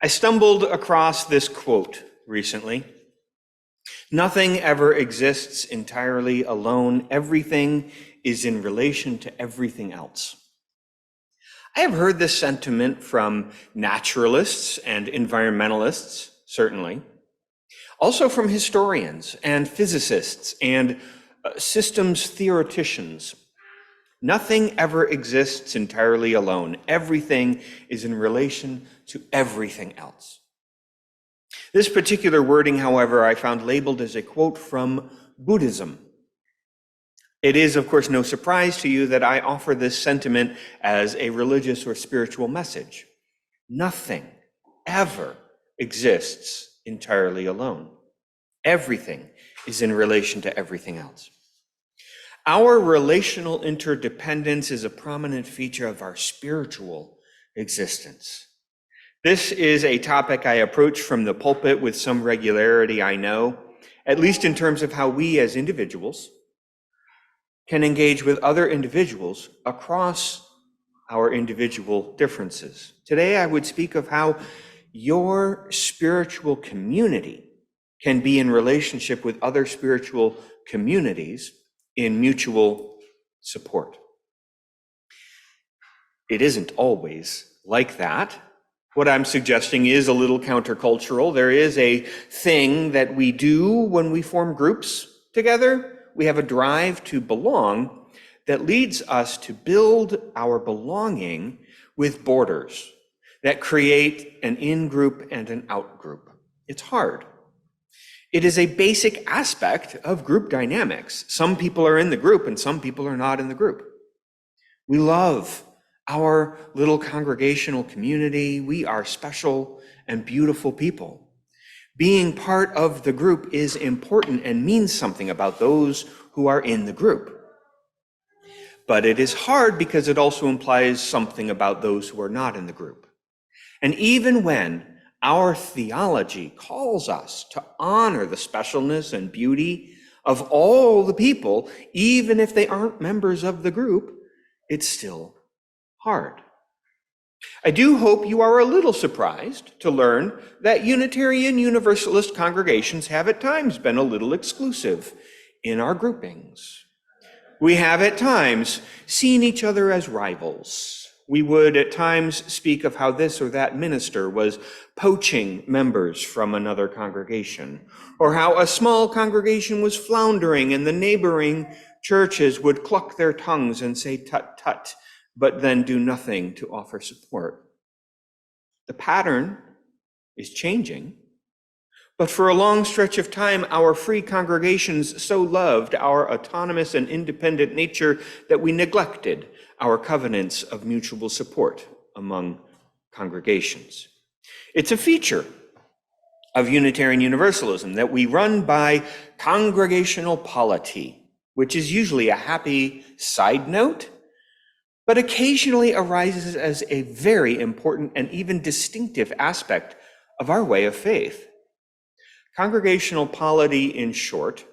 I stumbled across this quote recently. Nothing ever exists entirely alone. Everything is in relation to everything else. I have heard this sentiment from naturalists and environmentalists, certainly. Also from historians and physicists and systems theoreticians. Nothing ever exists entirely alone. Everything is in relation to everything else. This particular wording, however, I found labeled as a quote from Buddhism. It is, of course, no surprise to you that I offer this sentiment as a religious or spiritual message. Nothing ever exists entirely alone. Everything is in relation to everything else. Our relational interdependence is a prominent feature of our spiritual existence. This is a topic I approach from the pulpit with some regularity, I know, at least in terms of how we as individuals can engage with other individuals across our individual differences. Today, I would speak of how your spiritual community can be in relationship with other spiritual communities in mutual support. It isn't always like that. What I'm suggesting is a little countercultural. There is a thing that we do when we form groups together. We have a drive to belong that leads us to build our belonging with borders that create an in-group and an out-group. It's hard. It is a basic aspect of group dynamics. Some people are in the group and some people are not in the group. We love our little congregational community. We are special and beautiful people. Being part of the group is important and means something about those who are in the group. But it is hard because it also implies something about those who are not in the group. And even when our theology calls us to honor the specialness and beauty of all the people, even if they aren't members of the group, it's still hard. I do hope you are a little surprised to learn that Unitarian Universalist congregations have at times been a little exclusive in our groupings. We have at times seen each other as rivals. We would at times speak of how this or that minister was poaching members from another congregation, or how a small congregation was floundering and the neighboring churches would cluck their tongues and say tut tut, but then do nothing to offer support. The pattern is changing, but for a long stretch of time, our free congregations so loved our autonomous and independent nature that we neglected our covenants of mutual support among congregations. It's a feature of Unitarian Universalism that we run by congregational polity, which is usually a happy side note, but occasionally arises as a very important and even distinctive aspect of our way of faith. Congregational polity, in short,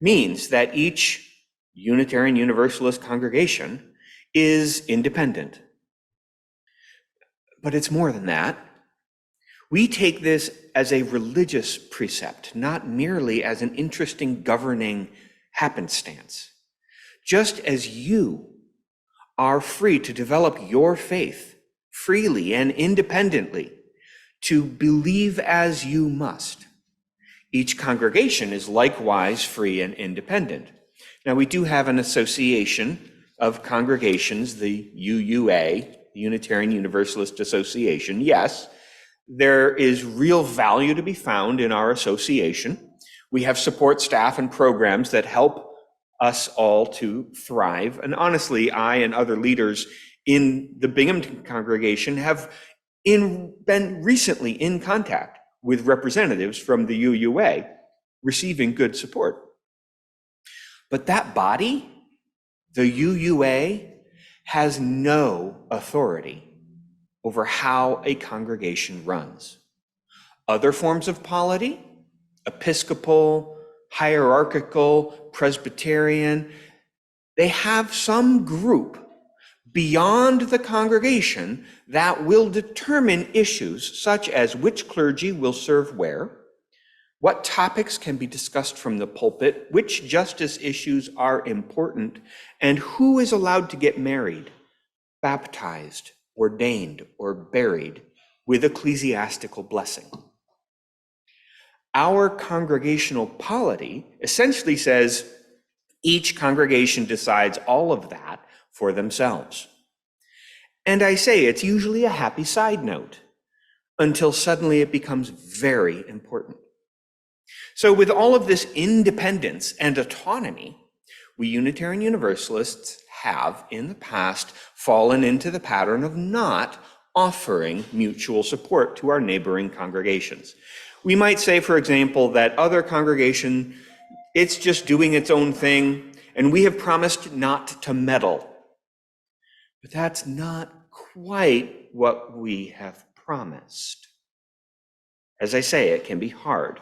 means that each Unitarian Universalist congregation is independent. But it's more than that. We take this as a religious precept, not merely as an interesting governing happenstance. Just as you are free to develop your faith freely and independently, to believe as you must, each congregation is likewise free and independent. Now, we do have an association of congregations, the UUA, the Unitarian Universalist Association. Yes, there is real value to be found in our association. We have support staff and programs that help us all to thrive. And honestly, I and other leaders in the Binghamton congregation have been recently in contact with representatives from the UUA, receiving good support. But that body, the UUA, has no authority over how a congregation runs. Other forms of polity, Episcopal, hierarchical, Presbyterian, they have some group beyond the congregation that will determine issues such as which clergy will serve where, what topics can be discussed from the pulpit, which justice issues are important, and who is allowed to get married, baptized, ordained, or buried with ecclesiastical blessing. Our congregational polity essentially says each congregation decides all of that for themselves. And I say it's usually a happy side note until suddenly it becomes very important. So with all of this independence and autonomy, we Unitarian Universalists have in the past fallen into the pattern of not offering mutual support to our neighboring congregations. We might say, for example, that other congregation, it's just doing its own thing, and we have promised not to meddle. But that's not quite what we have promised. As I say, it can be hard.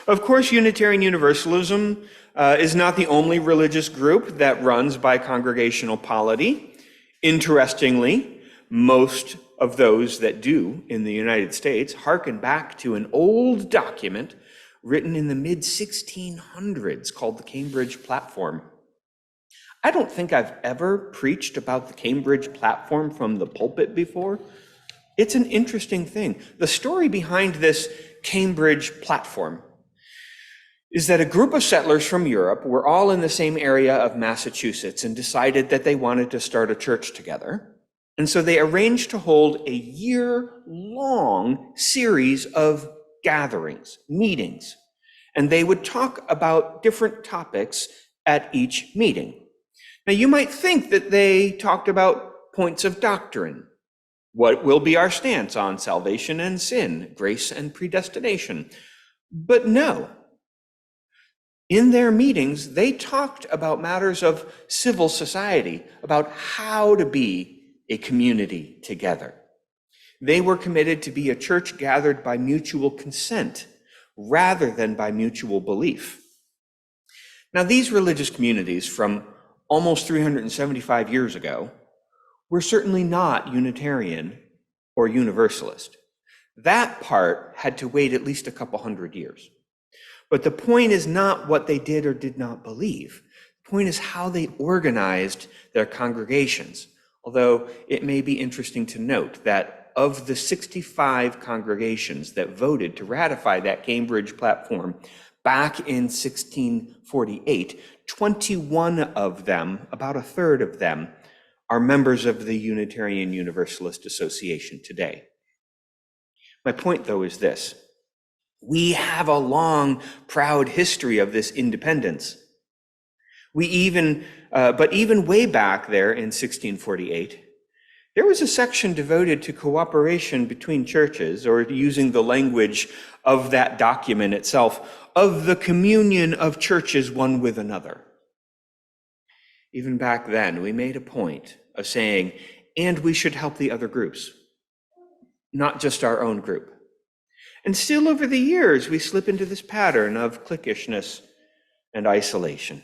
Of course, Unitarian Universalism is not the only religious group that runs by congregational polity. Interestingly, most of those that do in the United States hearken back to an old document written in the mid-1600s called the Cambridge Platform. I don't think I've ever preached about the Cambridge Platform from the pulpit before. It's an interesting thing. The story behind this Cambridge Platform is that a group of settlers from Europe were all in the same area of Massachusetts and decided that they wanted to start a church together. And so they arranged to hold a year-long series of gatherings, meetings, and they would talk about different topics at each meeting. Now, you might think that they talked about points of doctrine. What will be our stance on salvation and sin, grace and predestination? But no. In their meetings, they talked about matters of civil society, about how to be a community together. They were committed to be a church gathered by mutual consent rather than by mutual belief. Now, these religious communities from almost 375 years ago were certainly not Unitarian or Universalist. That part had to wait at least a couple hundred years. But the point is not what they did or did not believe. The point is how they organized their congregations. Although it may be interesting to note that of the 65 congregations that voted to ratify that Cambridge Platform back in 1648, 21 of them, about a third of them, are members of the Unitarian Universalist Association today. My point, though, is this. We have a long, proud history of this independence. But even way back there in 1648, there was a section devoted to cooperation between churches, or using the language of that document itself, of the communion of churches one with another. Even back then, we made a point of saying, and we should help the other groups, not just our own group. And still over the years, we slip into this pattern of cliquishness and isolation.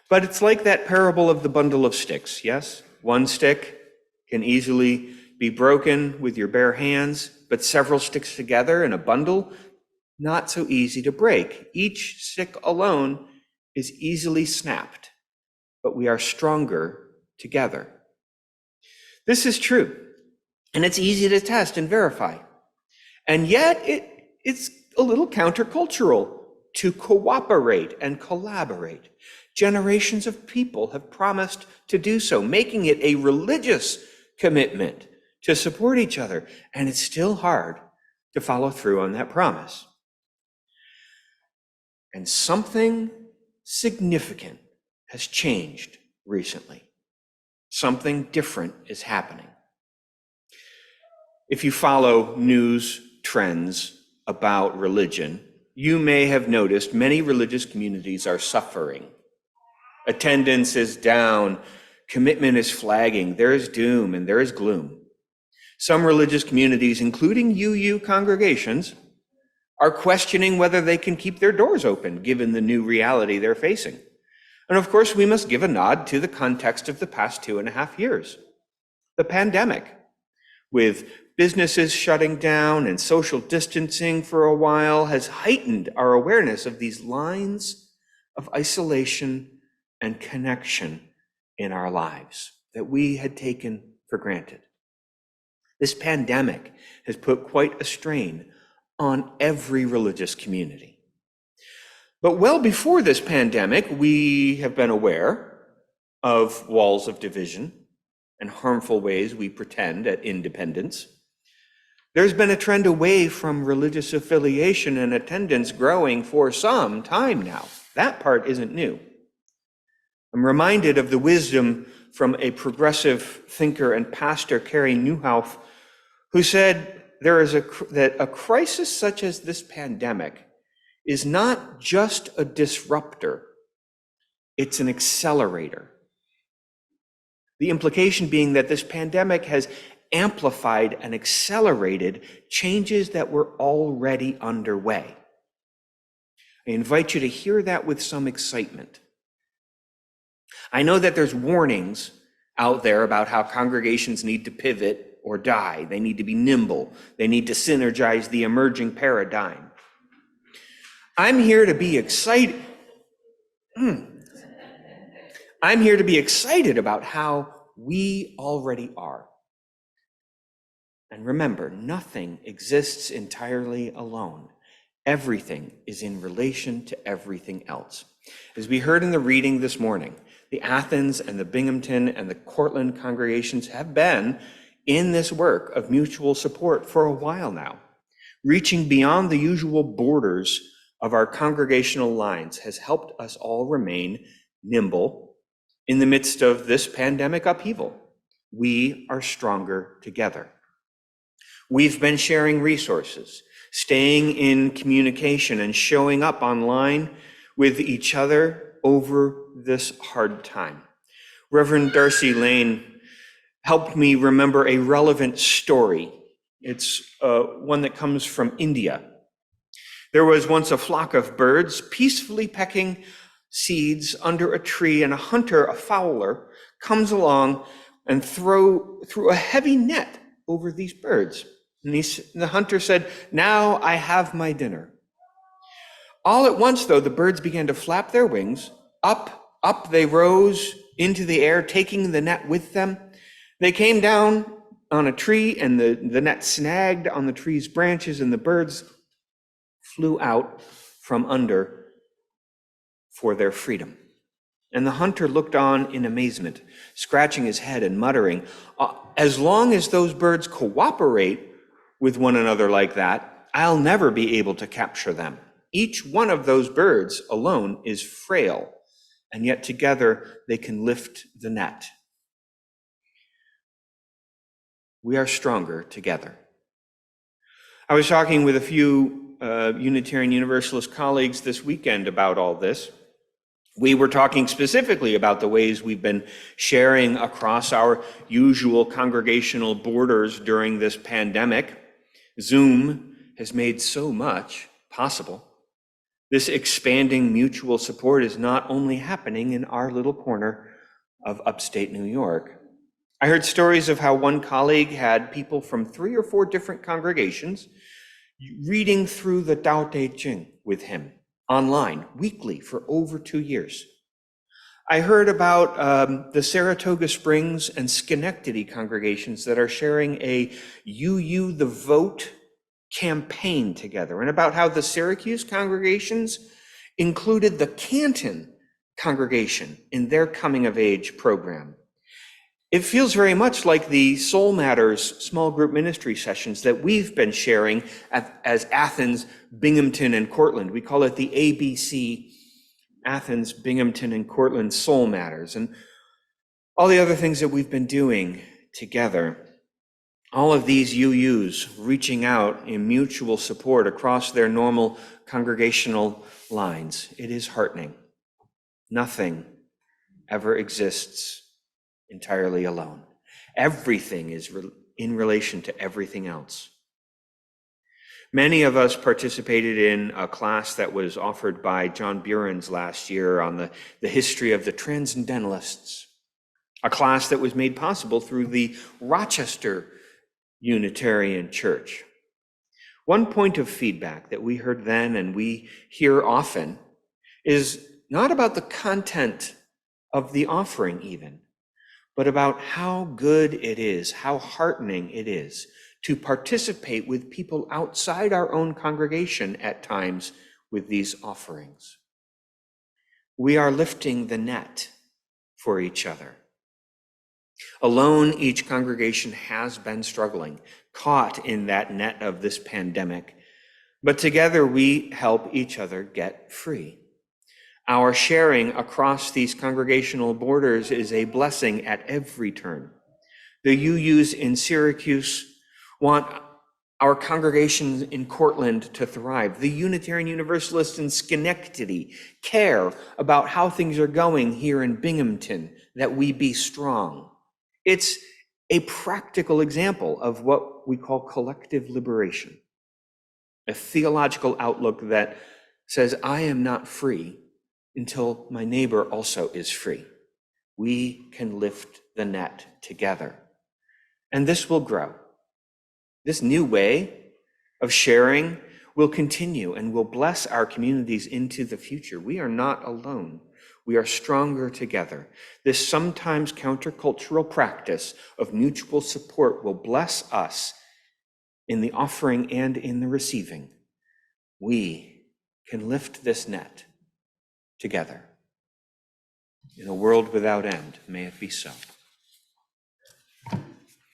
But it's like that parable of the bundle of sticks, yes? One stick can easily be broken with your bare hands, but several sticks together in a bundle, not so easy to break. Each stick alone is easily snapped, but we are stronger together. This is true, and it's easy to test and verify. And yet it's a little countercultural to cooperate and collaborate. Generations of people have promised to do so, making it a religious commitment to support each other. And it's still hard to follow through on that promise. And something significant has changed recently. Something different is happening. If you follow news trends about religion, you may have noticed many religious communities are suffering. Attendance is down, commitment is flagging, there is doom and there is gloom. Some religious communities, including UU congregations, are questioning whether they can keep their doors open given the new reality they're facing. And of course, we must give a nod to the context of the past 2.5 years. The pandemic, with businesses shutting down and social distancing for a while, has heightened our awareness of these lines of isolation and connection in our lives that we had taken for granted. This pandemic has put quite a strain on every religious community. But well before this pandemic, we have been aware of walls of division and harmful ways we pretend at independence. There's been a trend away from religious affiliation and attendance growing for some time now. That part isn't new. I'm reminded of the wisdom from a progressive thinker and pastor, Carey Nieuwhof, who said that a crisis such as this pandemic is not just a disruptor, it's an accelerator. The implication being that this pandemic has amplified and accelerated changes that were already underway. I invite you to hear that with some excitement. I know that there's warnings out there about how congregations need to pivot or die. They need to be nimble. They need to synergize the emerging paradigm. I'm here to be excited. I'm here to be excited about how we already are. And remember, nothing exists entirely alone. Everything is in relation to everything else. As we heard in the reading this morning, the Athens and the Binghamton and the Cortland congregations have been in this work of mutual support for a while now. Reaching beyond the usual borders of our congregational lines has helped us all remain nimble in the midst of this pandemic upheaval. We are stronger together. We've been sharing resources, staying in communication, and showing up online with each other over this hard time. Reverend Darcy Lane helped me remember a relevant story. It's one that comes from India. There was once a flock of birds peacefully pecking seeds under a tree, and a hunter, a fowler, comes along and threw a heavy net over these birds. And the hunter said, "Now I have my dinner." All at once, though, the birds began to flap their wings. Up they rose into the air, taking the net with them. They came down on a tree, and the net snagged on the tree's branches, and the birds flew out from under for their freedom. And the hunter looked on in amazement, scratching his head and muttering, "As long as those birds cooperate with one another like that, I'll never be able to capture them. Each one of those birds alone is frail, and yet together they can lift the net." We are stronger together. I was talking with a few Unitarian Universalist colleagues this weekend about all this. We were talking specifically about the ways we've been sharing across our usual congregational borders during this pandemic. Zoom has made so much possible. This expanding mutual support is not only happening in our little corner of upstate New York. I heard stories of how one colleague had people from 3 or 4 different congregations reading through the Tao Te Ching with him online weekly for over 2 years. I heard about the Saratoga Springs and Schenectady congregations that are sharing a UU the Vote campaign together, and about how the Syracuse congregations included the Canton congregation in their coming of age program. It feels very much like the Soul Matters small group ministry sessions that we've been sharing as Athens, Binghamton, and Cortland. We call it the ABC, Athens, Binghamton, and Cortland Soul Matters, and all the other things that we've been doing together. All of these UUs reaching out in mutual support across their normal congregational lines. It is heartening. Nothing ever exists entirely alone. Everything is in relation to everything else. Many of us participated in a class that was offered by John Burens last year on the history of the Transcendentalists, a class that was made possible through the Rochester Unitarian Church. One point of feedback that we heard then and we hear often is not about the content of the offering even, but about how good it is, how heartening it is to participate with people outside our own congregation at times with these offerings. We are lifting the net for each other. Alone, each congregation has been struggling, caught in that net of this pandemic, but together we help each other get free. Our sharing across these congregational borders is a blessing at every turn. The UUs in Syracuse want our congregation in Cortland to thrive. The Unitarian Universalists in Schenectady care about how things are going here in Binghamton, that we be strong. It's a practical example of what we call collective liberation, a theological outlook that says, I am not free until my neighbor also is free. We can lift the net together. And this will grow. This new way of sharing will continue and will bless our communities into the future. We are not alone. We are stronger together. This sometimes countercultural practice of mutual support will bless us in the offering and in the receiving. We can lift this net together. In a world without end, may it be so.